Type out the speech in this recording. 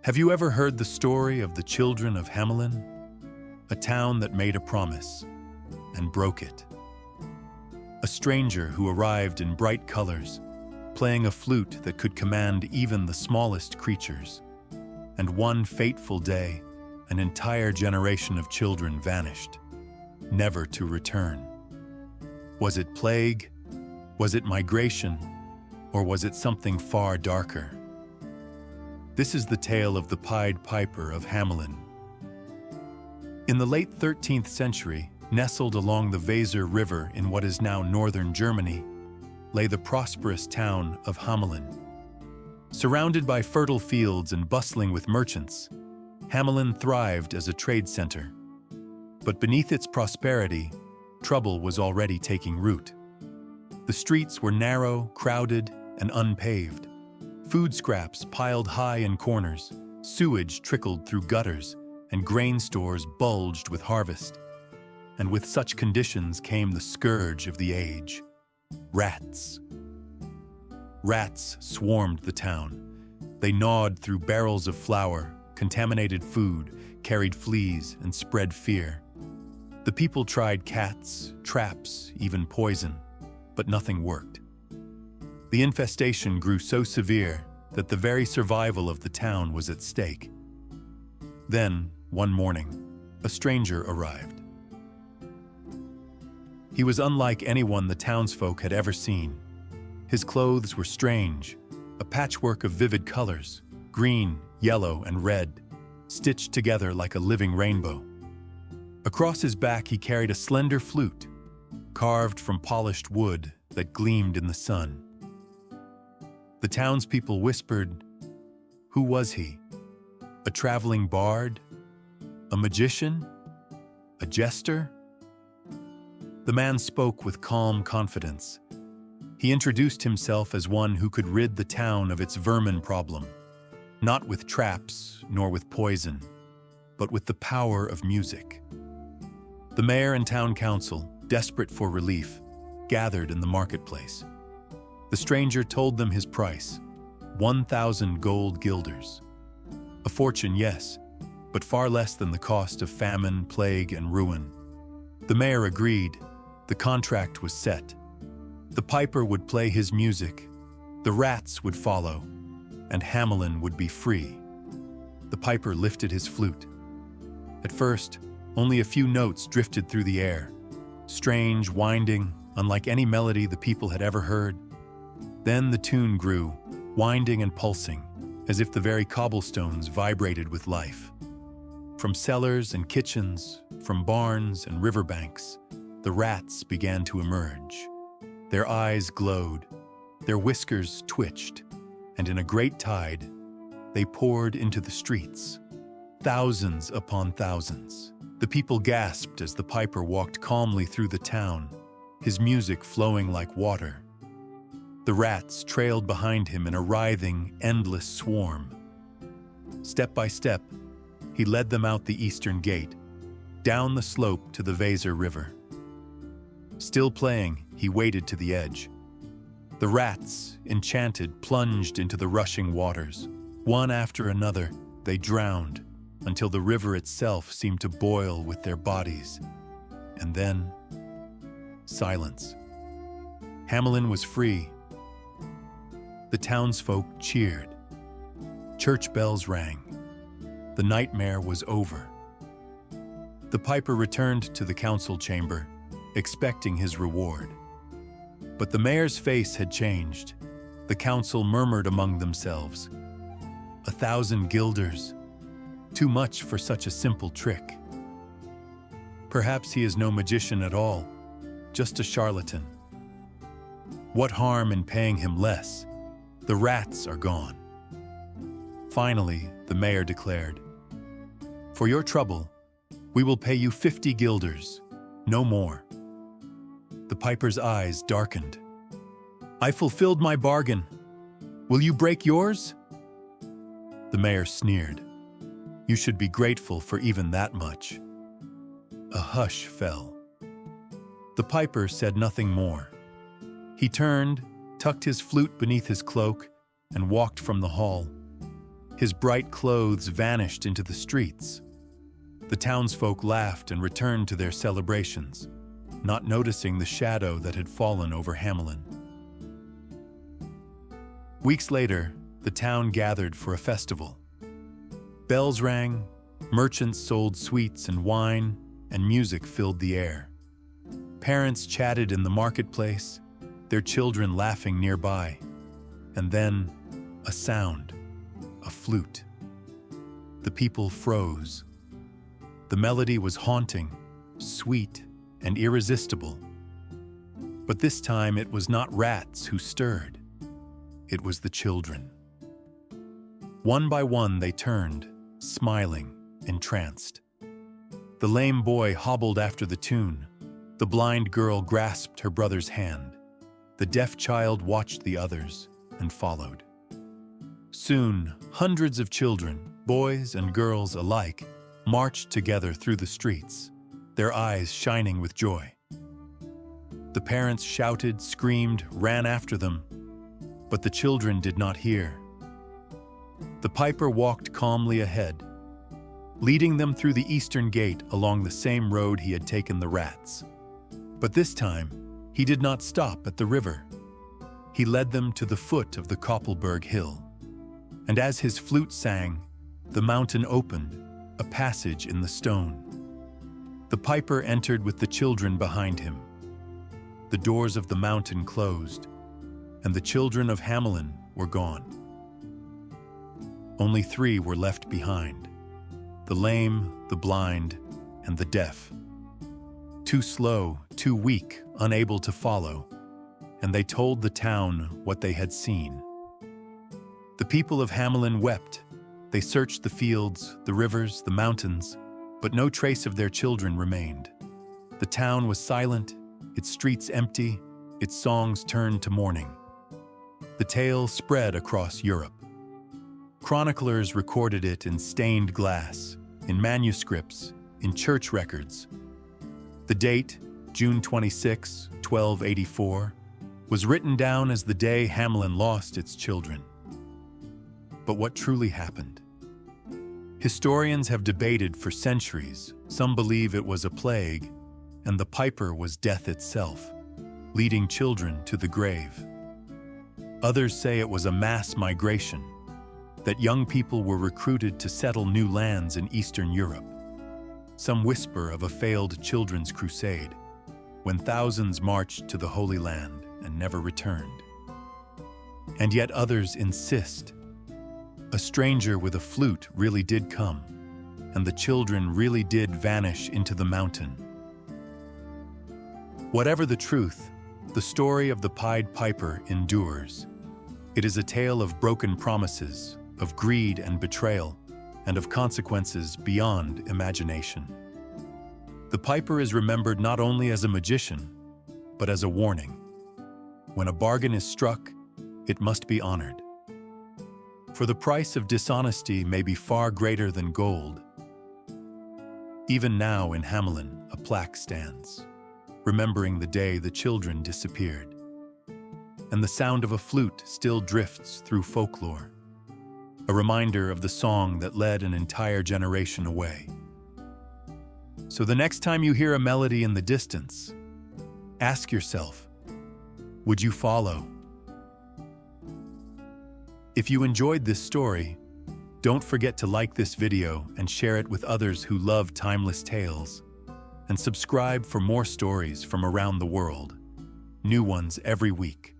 Have you ever heard the story of the children of Hamelin? A town that made a promise and broke it. A stranger who arrived in bright colors, playing a flute that could command even the smallest creatures. And one fateful day, an entire generation of children vanished, never to return. Was it plague? Was it migration? Or was it something far darker? This is the tale of the Pied Piper of Hamelin. In the late 13th century, nestled along the Weser River in what is now northern Germany, lay the prosperous town of Hamelin. Surrounded by fertile fields and bustling with merchants, Hamelin thrived as a trade center. But beneath its prosperity, trouble was already taking root. The streets were narrow, crowded, and unpaved. Food scraps piled high in corners, sewage trickled through gutters, and grain stores bulged with harvest. And with such conditions came the scourge of the age: rats. Rats swarmed the town. They gnawed through barrels of flour, contaminated food, carried fleas, and spread fear. The people tried cats, traps, even poison, but nothing worked. The infestation grew so severe that the very survival of the town was at stake. Then, one morning, a stranger arrived. He was unlike anyone the townsfolk had ever seen. His clothes were strange, a patchwork of vivid colors, green, yellow, and red, stitched together like a living rainbow. Across his back he carried a slender flute, carved from polished wood that gleamed in the sun. The townspeople whispered, "Who was he? A traveling bard? A magician? A jester?" The man spoke with calm confidence. He introduced himself as one who could rid the town of its vermin problem, not with traps nor with poison, but with the power of music. The mayor and town council, desperate for relief, gathered in the marketplace. The stranger told them his price: 1,000 gold guilders. A fortune, yes, but far less than the cost of famine, plague, and ruin. The mayor agreed. The contract was set. The piper would play his music, the rats would follow, and Hamelin would be free. The piper lifted his flute. At first, only a few notes drifted through the air, strange, winding, unlike any melody the people had ever heard. Then the tune grew, winding and pulsing, as if the very cobblestones vibrated with life. From cellars and kitchens, from barns and riverbanks, the rats began to emerge. Their eyes glowed, their whiskers twitched, and in a great tide, they poured into the streets. Thousands upon thousands. The people gasped as the piper walked calmly through the town, his music flowing like water. The rats trailed behind him in a writhing, endless swarm. Step by step, he led them out the eastern gate, down the slope to the Weser River. Still playing, he waded to the edge. The rats, enchanted, plunged into the rushing waters. One after another, they drowned, until the river itself seemed to boil with their bodies. And then, silence. Hamelin was free. The townsfolk cheered. Church bells rang. The nightmare was over. The piper returned to the council chamber, expecting his reward. But the mayor's face had changed. The council murmured among themselves, 1,000 guilders. Too much for such a simple trick. Perhaps he is no magician at all, just a charlatan. What harm in paying him less? The rats are gone. Finally, the mayor declared, "For your trouble, we will pay you 50 guilders, no more." The piper's eyes darkened. "I fulfilled my bargain. Will you break yours?" The mayor sneered. "You should be grateful for even that much." A hush fell. The piper said nothing more. He turned, tucked his flute beneath his cloak, and walked from the hall. His bright clothes vanished into the streets. The townsfolk laughed and returned to their celebrations, not noticing the shadow that had fallen over Hamelin. Weeks later, the town gathered for a festival. Bells rang, merchants sold sweets and wine, and music filled the air. Parents chatted in the marketplace, their children laughing nearby. And then, a sound, a flute. The people froze. The melody was haunting, sweet, and irresistible. But this time it was not rats who stirred. It was the children. One by one they turned, smiling, entranced. The lame boy hobbled after the tune. The blind girl grasped her brother's hand. The deaf child watched the others and followed. Soon, hundreds of children, boys and girls alike, marched together through the streets, their eyes shining with joy. The parents shouted, screamed, ran after them, but the children did not hear. The piper walked calmly ahead, leading them through the eastern gate along the same road he had taken the rats. But this time, he did not stop at the river. He led them to the foot of the Koppelberg hill. And as his flute sang, the mountain opened, a passage in the stone. The piper entered with the children behind him. The doors of the mountain closed, and the children of Hamelin were gone. Only 3 were left behind: the lame, the blind, and the deaf. Too slow, too weak, unable to follow, and they told the town what they had seen. The people of Hamelin wept. They searched the fields, the rivers, the mountains, but no trace of their children remained. The town was silent, its streets empty, its songs turned to mourning. The tale spread across Europe. Chroniclers recorded it in stained glass, in manuscripts, in church records. The date, June 26, 1284, was written down as the day Hamelin lost its children. But what truly happened? Historians have debated for centuries. Some believe it was a plague, and the piper was death itself, leading children to the grave. Others say it was a mass migration, that young people were recruited to settle new lands in Eastern Europe. Some whisper of a failed children's crusade, when thousands marched to the Holy Land and never returned. And yet others insist. A stranger with a flute really did come, and the children really did vanish into the mountain. Whatever the truth, the story of the Pied Piper endures. It is a tale of broken promises, of greed and betrayal, and of consequences beyond imagination. The piper is remembered not only as a magician, but as a warning. When a bargain is struck, it must be honored. For the price of dishonesty may be far greater than gold. Even now in Hamelin, a plaque stands, remembering the day the children disappeared. And the sound of a flute still drifts through folklore, a reminder of the song that led an entire generation away. So the next time you hear a melody in the distance, ask yourself, would you follow? If you enjoyed this story, don't forget to like this video and share it with others who love timeless tales. And subscribe for more stories from around the world, new ones every week.